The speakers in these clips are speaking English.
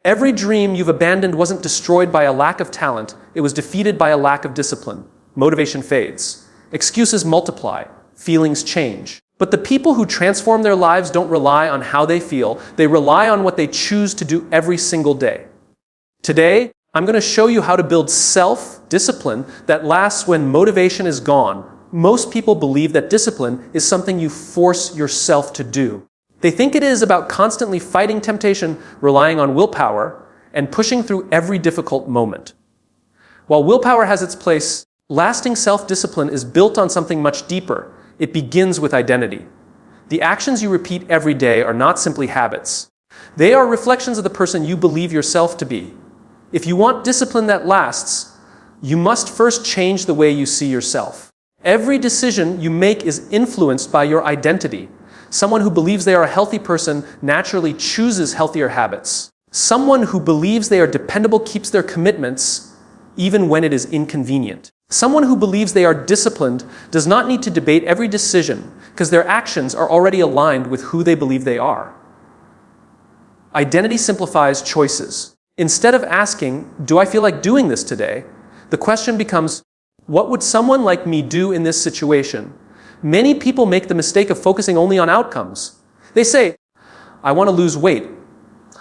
Every dream you've abandoned wasn't destroyed by a lack of talent, it was defeated by a lack of discipline. Motivation fades. Excuses multiply. Feelings change. But the people who transform their lives don't rely on how they feel, they rely on what they choose to do every single day. Today, I'm going to show you how to build self-discipline that lasts when motivation is gone. Most people believe that discipline is something you force yourself to do. They think it is about constantly fighting temptation, relying on willpower, and pushing through every difficult moment. While willpower has its place, lasting self-discipline is built on something much deeper. It begins with identity. The actions you repeat every day are not simply habits. They are reflections of the person you believe yourself to be. If you want discipline that lasts, you must first change the way you see yourself. Every decision you make is influenced by your identity. Someone who believes they are a healthy person naturally chooses healthier habits. Someone who believes they are dependable keeps their commitments even when it is inconvenient. Someone who believes they are disciplined does not need to debate every decision because their actions are already aligned with who they believe they are. Identity simplifies choices. Instead of asking, "Do I feel like doing this today?" the question becomes, "What would someone like me do in this situation?" Many people make the mistake of focusing only on outcomes. They say, "I want to lose weight.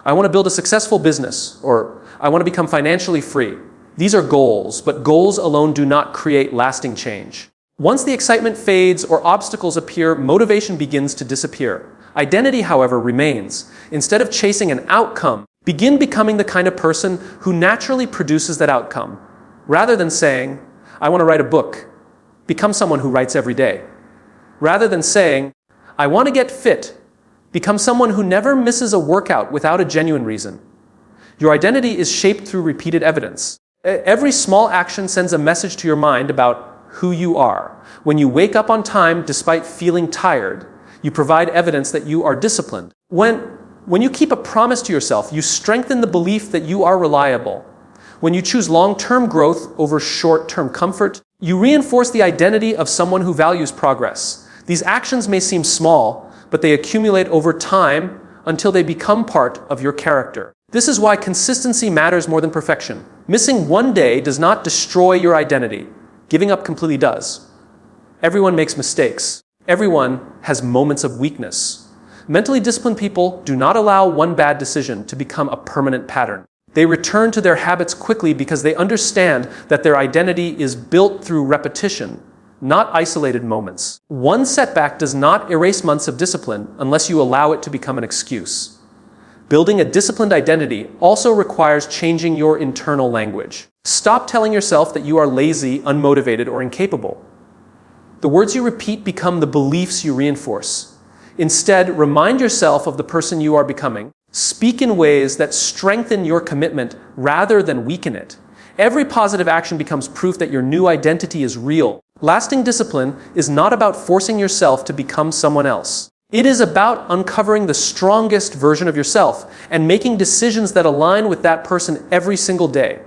I want to build a successful business," or "I want to become financially free." These are goals, but goals alone do not create lasting change. Once the excitement fades or obstacles appear, motivation begins to disappear. Identity, however, remains. Instead of chasing an outcome, begin becoming the kind of person who naturally produces that outcome. Rather than saying, "I want to write a book," become someone who writes every day. Rather than saying, "I want to get fit," become someone who never misses a workout without a genuine reason. Your identity is shaped through repeated evidence. Every small action sends a message to your mind about who you are. When you wake up on time despite feeling tired, you provide evidence that you are disciplined. When you keep a promise to yourself, you strengthen the belief that you are reliable. When you choose long-term growth over short-term comfort, you reinforce the identity of someone who values progress. These actions may seem small, but they accumulate over time until they become part of your character. This is why consistency matters more than perfection. Missing one day does not destroy your identity. Giving up completely does. Everyone makes mistakes. Everyone has moments of weakness. Mentally disciplined people do not allow one bad decision to become a permanent pattern. They return to their habits quickly because they understand that their identity is built through repetition, not isolated moments. One setback does not erase months of discipline unless you allow it to become an excuse. Building a disciplined identity also requires changing your internal language. Stop telling yourself that you are lazy, unmotivated, or incapable. The words you repeat become the beliefs you reinforce. Instead, remind yourself of the person you are becoming. Speak in ways that strengthen your commitment rather than weaken it. Every positive action becomes proof that your new identity is real. Lasting discipline is not about forcing yourself to become someone else. It is about uncovering the strongest version of yourself and making decisions that align with that person every single day.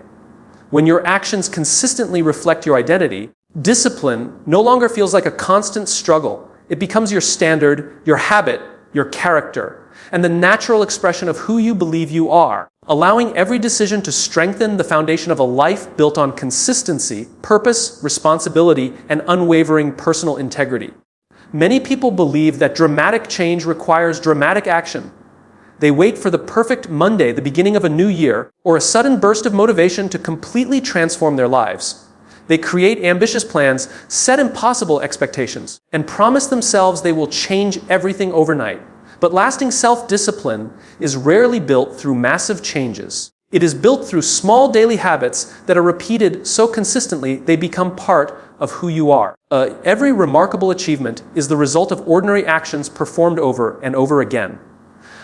When your actions consistently reflect your identity, discipline no longer feels like a constant struggle. It becomes your standard, your habit, your character, and the natural expression of who you believe you are, allowing every decision to strengthen the foundation of a life built on consistency, purpose, responsibility, and unwavering personal integrity. Many people believe that dramatic change requires dramatic action. They wait for the perfect Monday, the beginning of a new year, or a sudden burst of motivation to completely transform their lives. They create ambitious plans, set impossible expectations, and promise themselves they will change everything overnight. But lasting self-discipline is rarely built through massive changes. It is built through small daily habits that are repeated so consistently they become part of who you are. Every remarkable achievement is the result of ordinary actions performed over and over again.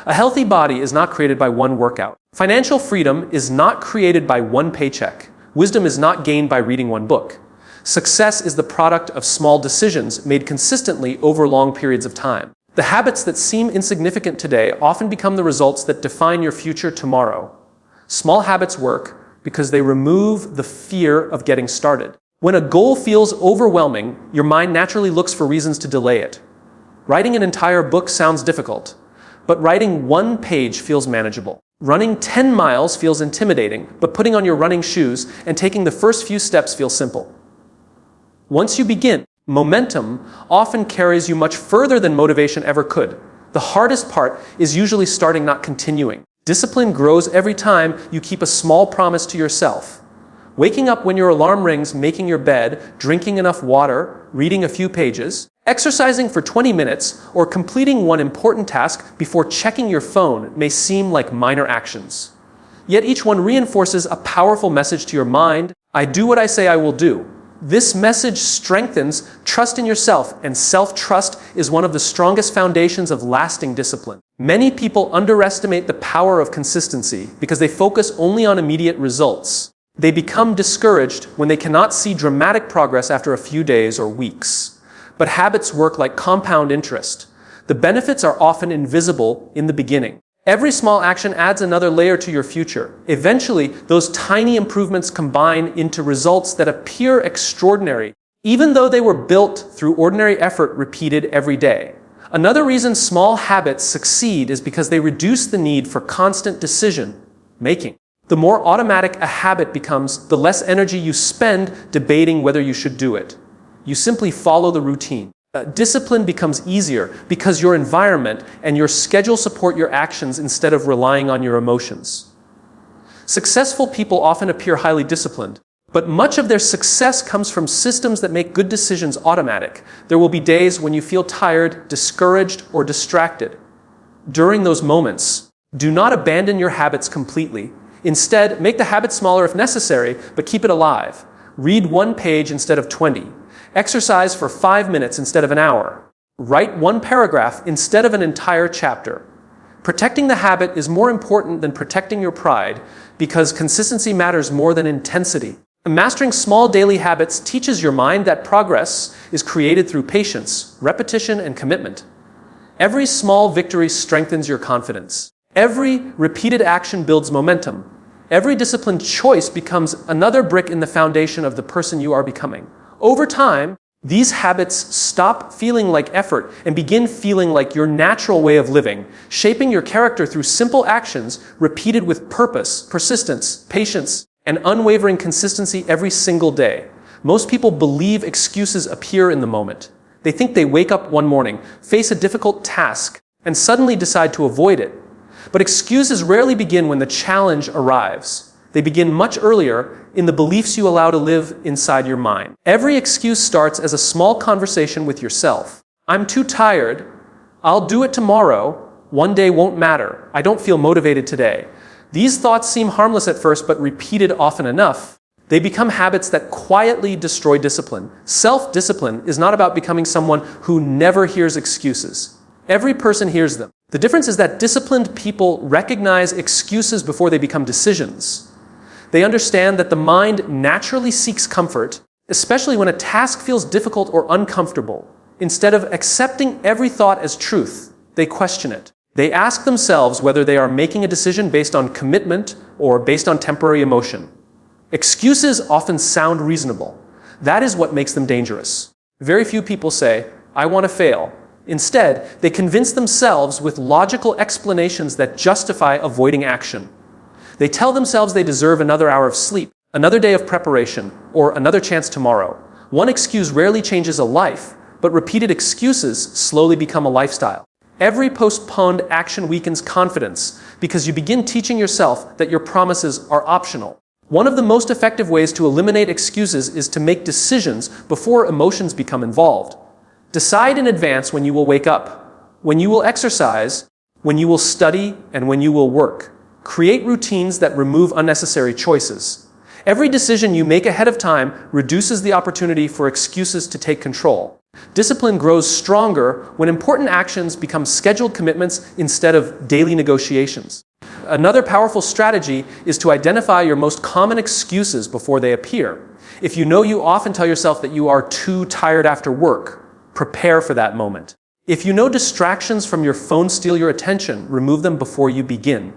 A healthy body is not created by one workout. Financial freedom is not created by one paycheck. Wisdom is not gained by reading one book. Success is the product of small decisions made consistently over long periods of time. The habits that seem insignificant today often become the results that define your future tomorrow. Small habits work because they remove the fear of getting started. When a goal feels overwhelming, your mind naturally looks for reasons to delay it. Writing an entire book sounds difficult, but writing one page feels manageable. Running 10 miles feels intimidating, but putting on your running shoes and taking the first few steps feels simple. Once you begin, momentum often carries you much further than motivation ever could. The hardest part is usually starting, not continuing. Discipline grows every time you keep a small promise to yourself. Waking up when your alarm rings, making your bed, drinking enough water, reading a few pages, exercising for 20 minutes, or completing one important task before checking your phone may seem like minor actions. Yet each one reinforces a powerful message to your mind: I do what I say I will do. This message strengthens trust in yourself, and self-trust is one of the strongest foundations of lasting discipline. Many people underestimate the power of consistency because they focus only on immediate results. They become discouraged when they cannot see dramatic progress after a few days or weeks. But habits work like compound interest. The benefits are often invisible in the beginning. Every small action adds another layer to your future. Eventually, those tiny improvements combine into results that appear extraordinary, even though they were built through ordinary effort repeated every day. Another reason small habits succeed is because they reduce the need for constant decision making. The more automatic a habit becomes, the less energy you spend debating whether you should do it. You simply follow the routine. Discipline becomes easier because your environment and your schedule support your actions instead of relying on your emotions. Successful people often appear highly disciplined, but much of their success comes from systems that make good decisions automatic. There will be days when you feel tired, discouraged, or distracted. During those moments, do not abandon your habits completely. Instead, make the habit smaller if necessary, but keep it alive. Read 1 page instead of 20. Exercise for 5 minutes instead of an hour. Write 1 paragraph instead of an entire chapter. Protecting the habit is more important than protecting your pride because consistency matters more than intensity. Mastering small daily habits teaches your mind that progress is created through patience, repetition, and commitment. Every small victory strengthens your confidence. Every repeated action builds momentum. Every disciplined choice becomes another brick in the foundation of the person you are becoming. Over time, these habits stop feeling like effort and begin feeling like your natural way of living, shaping your character through simple actions repeated with purpose, persistence, patience, and unwavering consistency every single day. Most people believe excuses appear in the moment. They think they wake up one morning, face a difficult task, and suddenly decide to avoid it. But excuses rarely begin when the challenge arrives. They begin much earlier in the beliefs you allow to live inside your mind. Every excuse starts as a small conversation with yourself. I'm too tired. I'll do it tomorrow. One day won't matter. I don't feel motivated today. These thoughts seem harmless at first, but repeated often enough, they become habits that quietly destroy discipline. Self-discipline is not about becoming someone who never hears excuses. Every person hears them. The difference is that disciplined people recognize excuses before they become decisions. They understand that the mind naturally seeks comfort, especially when a task feels difficult or uncomfortable. Instead of accepting every thought as truth, they question it. They ask themselves whether they are making a decision based on commitment or based on temporary emotion. Excuses often sound reasonable. That is what makes them dangerous. Very few people say, I want to fail. Instead, they convince themselves with logical explanations that justify avoiding action. They tell themselves they deserve another hour of sleep, another day of preparation, or another chance tomorrow. One excuse rarely changes a life, but repeated excuses slowly become a lifestyle. Every postponed action weakens confidence because you begin teaching yourself that your promises are optional. One of the most effective ways to eliminate excuses is to make decisions before emotions become involved. Decide in advance when you will wake up, when you will exercise, when you will study, and when you will work. Create routines that remove unnecessary choices. Every decision you make ahead of time reduces the opportunity for excuses to take control. Discipline grows stronger when important actions become scheduled commitments instead of daily negotiations. Another powerful strategy is to identify your most common excuses before they appear. If you know you often tell yourself that you are too tired after work, prepare for that moment. If you know distractions from your phone steal your attention, remove them before you begin.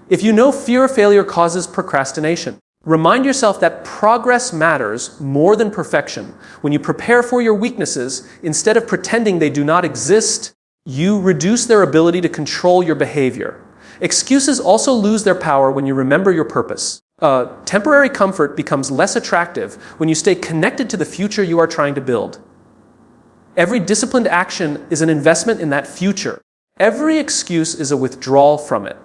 If you know fear of failure causes procrastination, remind yourself that progress matters more than perfection. When you prepare for your weaknesses, instead of pretending they do not exist, you reduce their ability to control your behavior. Excuses also lose their power when you remember your purpose. Temporary comfort becomes less attractive when you stay connected to the future you are trying to build. Every disciplined action is an investment in that future. Every excuse is a withdrawal from it.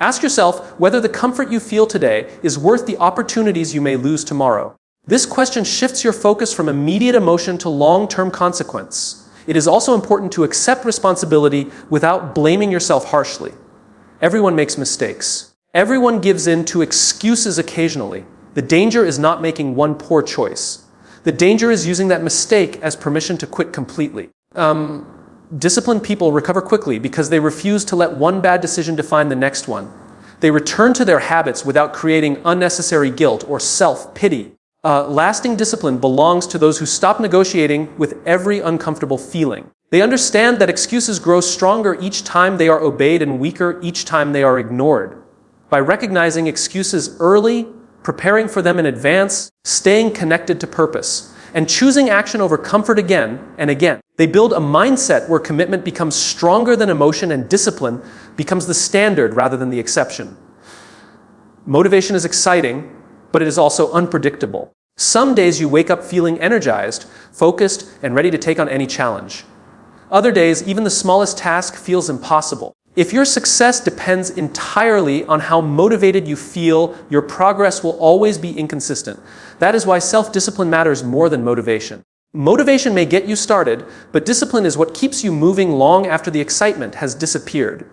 Ask yourself whether the comfort you feel today is worth the opportunities you may lose tomorrow. This question shifts your focus from immediate emotion to long-term consequence. It is also important to accept responsibility without blaming yourself harshly. Everyone makes mistakes. Everyone gives in to excuses occasionally. The danger is not making one poor choice. The danger is using that mistake as permission to quit completely. Disciplined people recover quickly because they refuse to let one bad decision define the next one. They return to their habits without creating unnecessary guilt or self-pity. Lasting discipline belongs to those who stop negotiating with every uncomfortable feeling. They understand that excuses grow stronger each time they are obeyed and weaker each time they are ignored. By recognizing excuses early, preparing for them in advance, staying connected to purpose, and choosing action over comfort again and again, they build a mindset where commitment becomes stronger than emotion and discipline becomes the standard rather than the exception. Motivation is exciting, but it is also unpredictable. Some days you wake up feeling energized, focused, and ready to take on any challenge. Other days, even the smallest task feels impossible. If your success depends entirely on how motivated you feel, your progress will always be inconsistent. That is why self-discipline matters more than motivation. Motivation may get you started, but discipline is what keeps you moving long after the excitement has disappeared.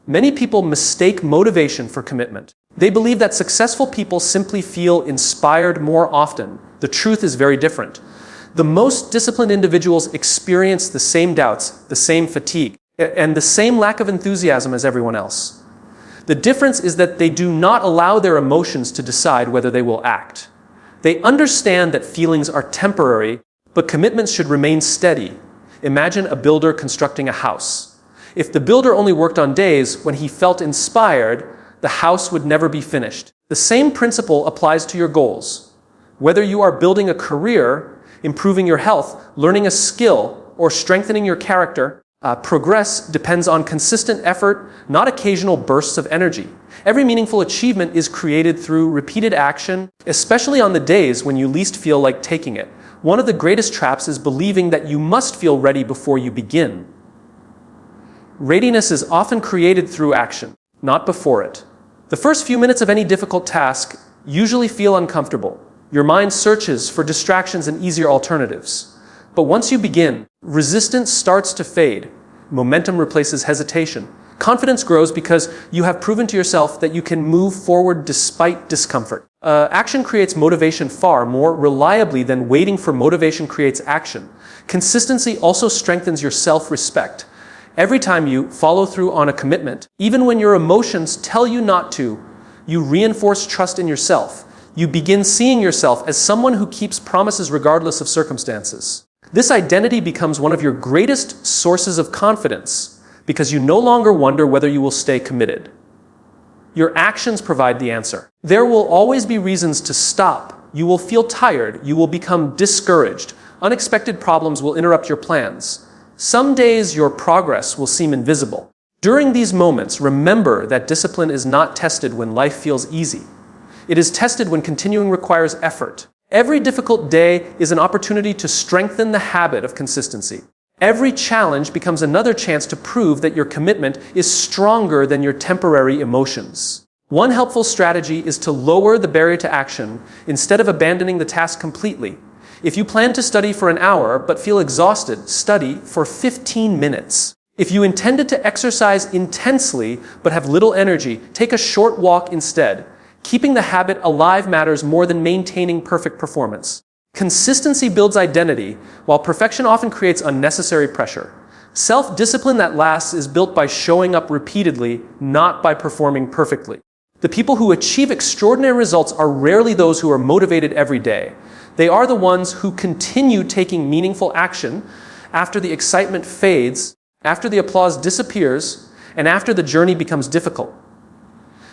Many people mistake motivation for commitment. They believe that successful people simply feel inspired more often. The truth is very different. The most disciplined individuals experience the same doubts, the same fatigue, and the same lack of enthusiasm as everyone else. The difference is that they do not allow their emotions to decide whether they will act. They understand that feelings are temporary, but commitments should remain steady. Imagine a builder constructing a house. If the builder only worked on days when he felt inspired, the house would never be finished. The same principle applies to your goals. Whether you are building a career, improving your health, learning a skill, or strengthening your character, progress depends on consistent effort, not occasional bursts of energy. Every meaningful achievement is created through repeated action, especially on the days when you least feel like taking it. One of the greatest traps is believing that you must feel ready before you begin. Readiness is often created through action, not before it. The first few minutes of any difficult task usually feel uncomfortable. Your mind searches for distractions and easier alternatives. But once you begin, resistance starts to fade. Momentum replaces hesitation. Confidence grows because you have proven to yourself that you can move forward despite discomfort. Action creates motivation far more reliably than waiting for motivation creates action. Consistency also strengthens your self-respect. Every time you follow through on a commitment, even when your emotions tell you not to, you reinforce trust in yourself. You begin seeing yourself as someone who keeps promises regardless of circumstances. This identity becomes one of your greatest sources of confidence because you no longer wonder whether you will stay committed. Your actions provide the answer. There will always be reasons to stop. You will feel tired. You will become discouraged. Unexpected problems will interrupt your plans. Some days your progress will seem invisible. During these moments, remember that discipline is not tested when life feels easy. It is tested when continuing requires effort. Every difficult day is an opportunity to strengthen the habit of consistency. Every challenge becomes another chance to prove that your commitment is stronger than your temporary emotions. One helpful strategy is to lower the barrier to action instead of abandoning the task completely. If you plan to study for an hour but feel exhausted, study for 15 minutes. If you intended to exercise intensely but have little energy, take a short walk instead. Keeping the habit alive matters more than maintaining perfect performance. Consistency builds identity, while perfection often creates unnecessary pressure. Self-discipline that lasts is built by showing up repeatedly, not by performing perfectly. The people who achieve extraordinary results are rarely those who are motivated every day. They are the ones who continue taking meaningful action after the excitement fades, after the applause disappears, and after the journey becomes difficult.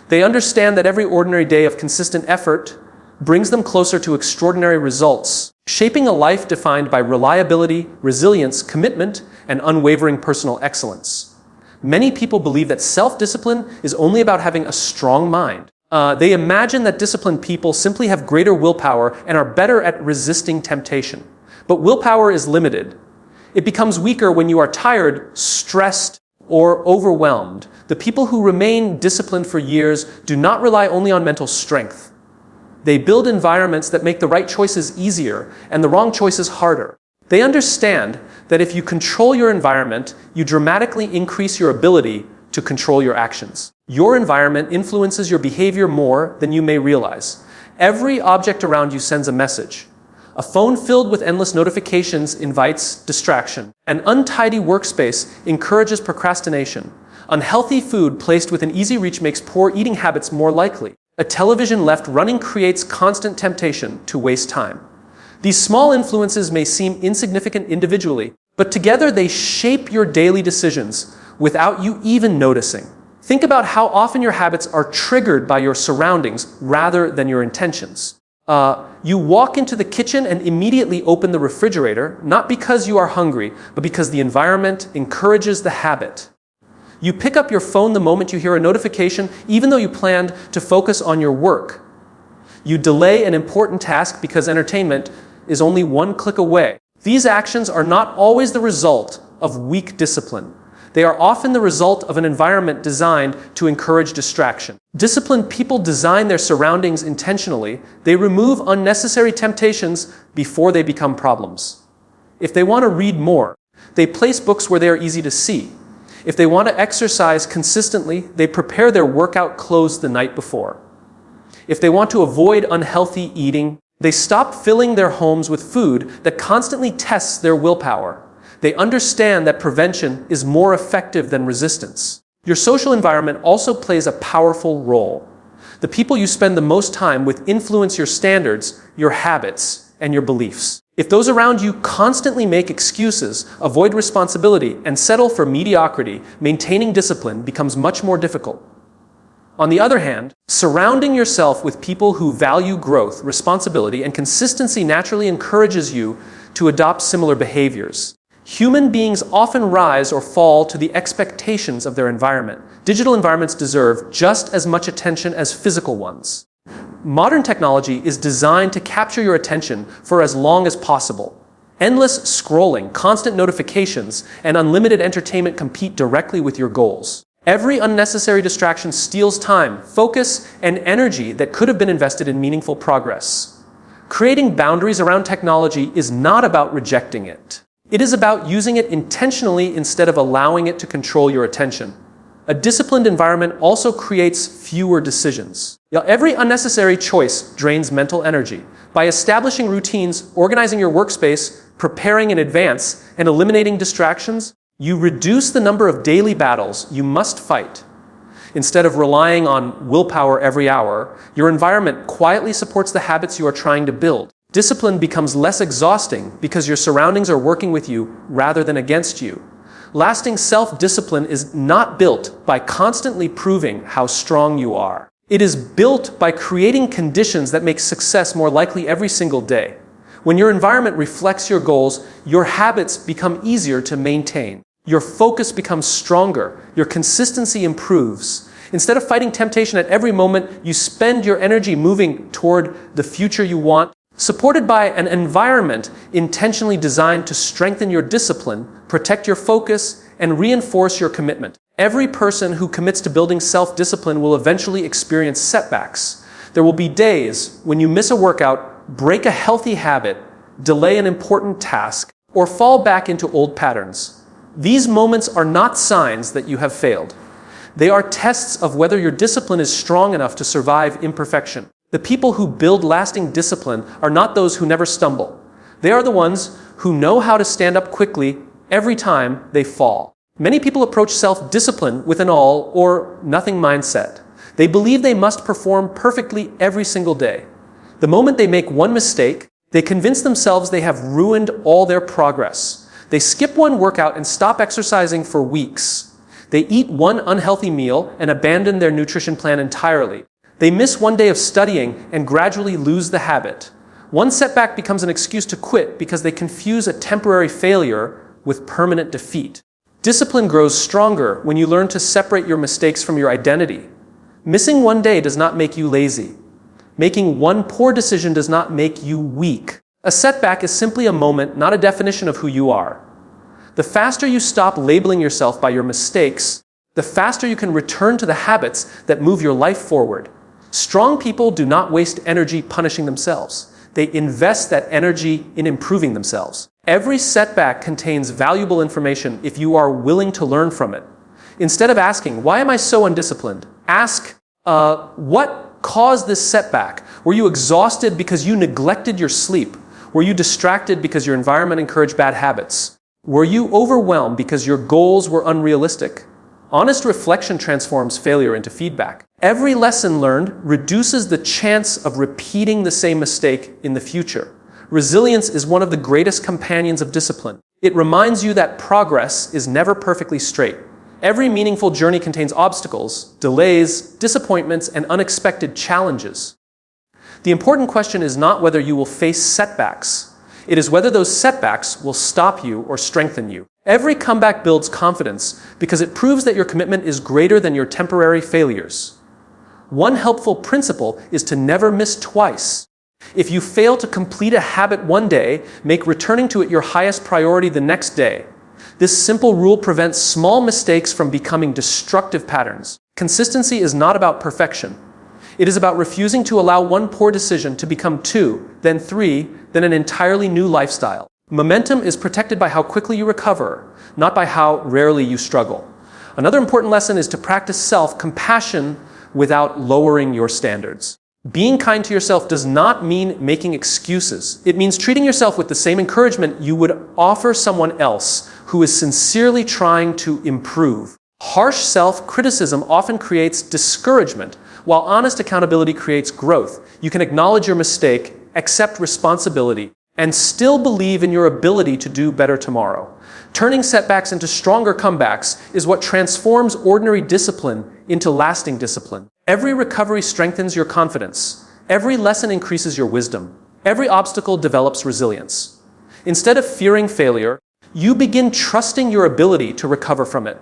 They understand that every ordinary day of consistent effort brings them closer to extraordinary results, shaping a life defined by reliability, resilience, commitment, and unwavering personal excellence. Many people believe that self-discipline is only about having a strong mind. They imagine that disciplined people simply have greater willpower and are better at resisting temptation. But willpower is limited. It becomes weaker when you are tired, stressed, or overwhelmed. The people who remain disciplined for years do not rely only on mental strength. They build environments that make the right choices easier and the wrong choices harder. They understand that if you control your environment, you dramatically increase your ability to control your actions. Your environment influences your behavior more than you may realize. Every object around you sends a message. A phone filled with endless notifications invites distraction. An untidy workspace encourages procrastination. Unhealthy food placed within easy reach makes poor eating habits more likely. A television left running creates constant temptation to waste time. These small influences may seem insignificant individually, but together they shape your daily decisions without you even noticing. Think about how often your habits are triggered by your surroundings rather than your intentions. You walk into the kitchen and immediately open the refrigerator, not because you are hungry, but because the environment encourages the habit. You pick up your phone the moment you hear a notification, even though you planned to focus on your work. You delay an important task because entertainment is only one click away. These actions are not always the result of weak discipline. They are often the result of an environment designed to encourage distraction. Disciplined people design their surroundings intentionally. They remove unnecessary temptations before they become problems. If they want to read more, they place books where they are easy to see. If they want to exercise consistently, they prepare their workout clothes the night before. If they want to avoid unhealthy eating, they stop filling their homes with food that constantly tests their willpower. They understand that prevention is more effective than resistance. Your social environment also plays a powerful role. The people you spend the most time with influence your standards, your habits, and your beliefs. If those around you constantly make excuses, avoid responsibility, and settle for mediocrity, maintaining discipline becomes much more difficult. On the other hand, surrounding yourself with people who value growth, responsibility, and consistency naturally encourages you to adopt similar behaviors. Human beings often rise or fall to the expectations of their environment. Digital environments deserve just as much attention as physical ones. Modern technology is designed to capture your attention for as long as possible. Endless scrolling, constant notifications, and unlimited entertainment compete directly with your goals. Every unnecessary distraction steals time, focus, and energy that could have been invested in meaningful progress. Creating boundaries around technology is not about rejecting it. It is about using it intentionally instead of allowing it to control your attention. A disciplined environment also creates fewer decisions. Every unnecessary choice drains mental energy. By establishing routines, organizing your workspace, preparing in advance, and eliminating distractions, you reduce the number of daily battles you must fight. Instead of relying on willpower every hour, your environment quietly supports the habits you are trying to build. Discipline becomes less exhausting because your surroundings are working with you rather than against you. Lasting self-discipline is not built by constantly proving how strong you are. It is built by creating conditions that make success more likely every single day. When your environment reflects your goals, your habits become easier to maintain. Your focus becomes stronger. Your consistency improves. Instead of fighting temptation at every moment, you spend your energy moving toward the future you want. Supported by an environment intentionally designed to strengthen your discipline, protect your focus, and reinforce your commitment. Every person who commits to building self-discipline will eventually experience setbacks. There will be days when you miss a workout, break a healthy habit, delay an important task, or fall back into old patterns. These moments are not signs that you have failed. They are tests of whether your discipline is strong enough to survive imperfection. The people who build lasting discipline are not those who never stumble. They are the ones who know how to stand up quickly every time they fall. Many people approach self-discipline with an all or nothing mindset. They believe they must perform perfectly every single day. The moment they make one mistake, they convince themselves they have ruined all their progress. They skip one workout and stop exercising for weeks. They eat one unhealthy meal and abandon their nutrition plan entirely. They miss one day of studying and gradually lose the habit. One setback becomes an excuse to quit because they confuse a temporary failure with permanent defeat. Discipline grows stronger when you learn to separate your mistakes from your identity. Missing one day does not make you lazy. Making one poor decision does not make you weak. A setback is simply a moment, not a definition of who you are. The faster you stop labeling yourself by your mistakes, the faster you can return to the habits that move your life forward. Strong people do not waste energy punishing themselves. They invest that energy in improving themselves. Every setback contains valuable information if you are willing to learn from it. Instead of asking, why am I so undisciplined? Ask, what caused this setback? Were you exhausted because you neglected your sleep? Were you distracted because your environment encouraged bad habits? Were you overwhelmed because your goals were unrealistic? Honest reflection transforms failure into feedback. Every lesson learned reduces the chance of repeating the same mistake in the future. Resilience is one of the greatest companions of discipline. It reminds you that progress is never perfectly straight. Every meaningful journey contains obstacles, delays, disappointments, and unexpected challenges. The important question is not whether you will face setbacks. It is whether those setbacks will stop you or strengthen you. Every comeback builds confidence because it proves that your commitment is greater than your temporary failures. One helpful principle is to never miss twice. If you fail to complete a habit one day, make returning to it your highest priority the next day. This simple rule prevents small mistakes from becoming destructive patterns. Consistency is not about perfection. It is about refusing to allow one poor decision to become 2, then 3, then an entirely new lifestyle. Momentum is protected by how quickly you recover, not by how rarely you struggle. Another important lesson is to practice self-compassion without lowering your standards. Being kind to yourself does not mean making excuses. It means treating yourself with the same encouragement you would offer someone else who is sincerely trying to improve. Harsh self-criticism often creates discouragement, while honest accountability creates growth. You can acknowledge your mistake, accept responsibility, and still believe in your ability to do better tomorrow. Turning setbacks into stronger comebacks is what transforms ordinary discipline into lasting discipline. Every recovery strengthens your confidence. Every lesson increases your wisdom. Every obstacle develops resilience. Instead of fearing failure, you begin trusting your ability to recover from it.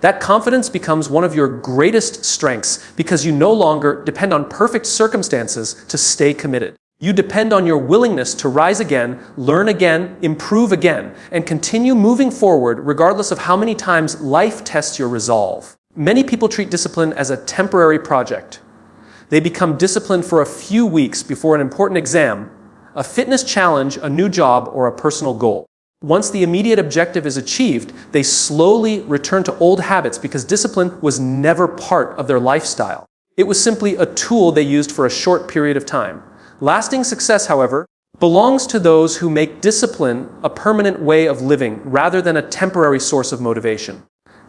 That confidence becomes one of your greatest strengths because you no longer depend on perfect circumstances to stay committed. You depend on your willingness to rise again, learn again, improve again, and continue moving forward regardless of how many times life tests your resolve. Many people treat discipline as a temporary project. They become disciplined for a few weeks before an important exam, a fitness challenge, a new job, or a personal goal. Once the immediate objective is achieved, they slowly return to old habits because discipline was never part of their lifestyle. It was simply a tool they used for a short period of time. Lasting success, however, belongs to those who make discipline a permanent way of living rather than a temporary source of motivation.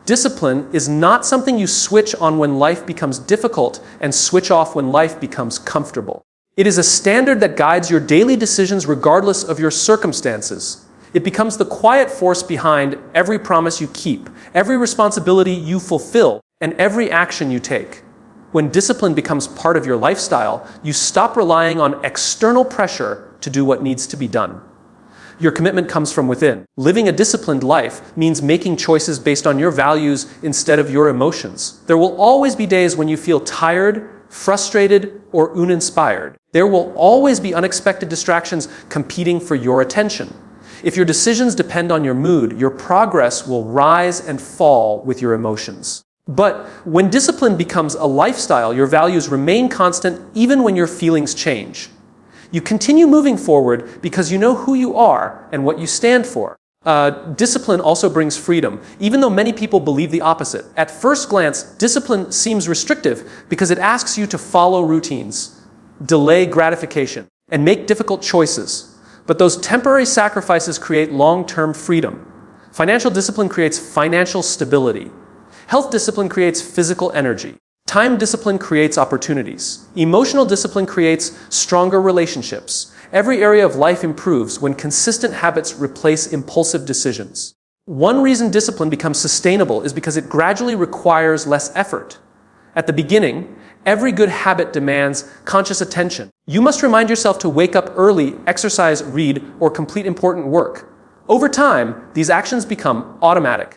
Discipline is not something you switch on when life becomes difficult and switch off when life becomes comfortable. It is a standard that guides your daily decisions regardless of your circumstances. It becomes the quiet force behind every promise you keep, every responsibility you fulfill, and every action you take. When discipline becomes part of your lifestyle, you stop relying on external pressure to do what needs to be done. Your commitment comes from within. Living a disciplined life means making choices based on your values instead of your emotions. There will always be days when you feel tired, frustrated, or uninspired. There will always be unexpected distractions competing for your attention. If your decisions depend on your mood, your progress will rise and fall with your emotions. But when discipline becomes a lifestyle, your values remain constant even when your feelings change. You continue moving forward because you know who you are and what you stand for. Discipline also brings freedom, even though many people believe the opposite. At first glance, discipline seems restrictive because it asks you to follow routines, delay gratification, and make difficult choices. But those temporary sacrifices create long-term freedom. Financial discipline creates financial stability. Health discipline creates physical energy. Time discipline creates opportunities. Emotional discipline creates stronger relationships. Every area of life improves when consistent habits replace impulsive decisions. One reason discipline becomes sustainable is because it gradually requires less effort. At the beginning, every good habit demands conscious attention. You must remind yourself to wake up early, exercise, read, or complete important work. Over time, these actions become automatic.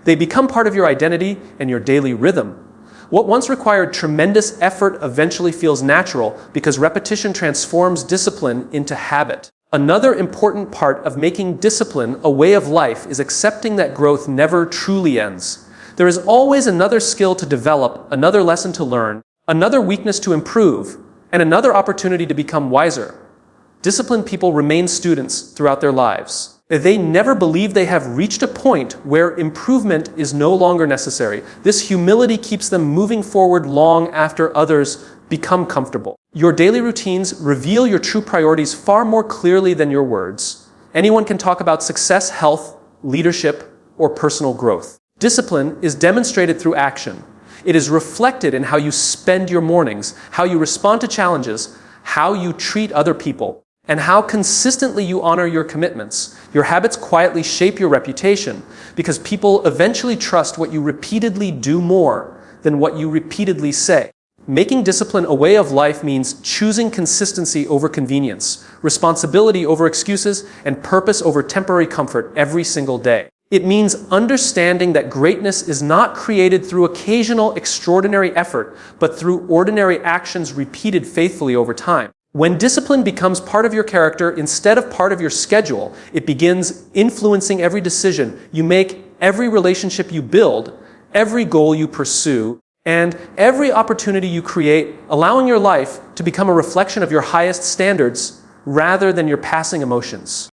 They become part of your identity and your daily rhythm. What once required tremendous effort eventually feels natural because repetition transforms discipline into habit. Another important part of making discipline a way of life is accepting that growth never truly ends. There is always another skill to develop, another lesson to learn, another weakness to improve, and another opportunity to become wiser. Disciplined people remain students throughout their lives. They never believe they have reached a point where improvement is no longer necessary. This humility keeps them moving forward long after others become comfortable. Your daily routines reveal your true priorities far more clearly than your words. Anyone can talk about success, health, leadership, or personal growth. Discipline is demonstrated through action. It is reflected in how you spend your mornings, how you respond to challenges, how you treat other people, and how consistently you honor your commitments. Your habits quietly shape your reputation because people eventually trust what you repeatedly do more than what you repeatedly say. Making discipline a way of life means choosing consistency over convenience, responsibility over excuses, and purpose over temporary comfort every single day. It means understanding that greatness is not created through occasional extraordinary effort, but through ordinary actions repeated faithfully over time. When discipline becomes part of your character instead of part of your schedule, it begins influencing every decision you make, every relationship you build, every goal you pursue, and every opportunity you create, allowing your life to become a reflection of your highest standards rather than your passing emotions.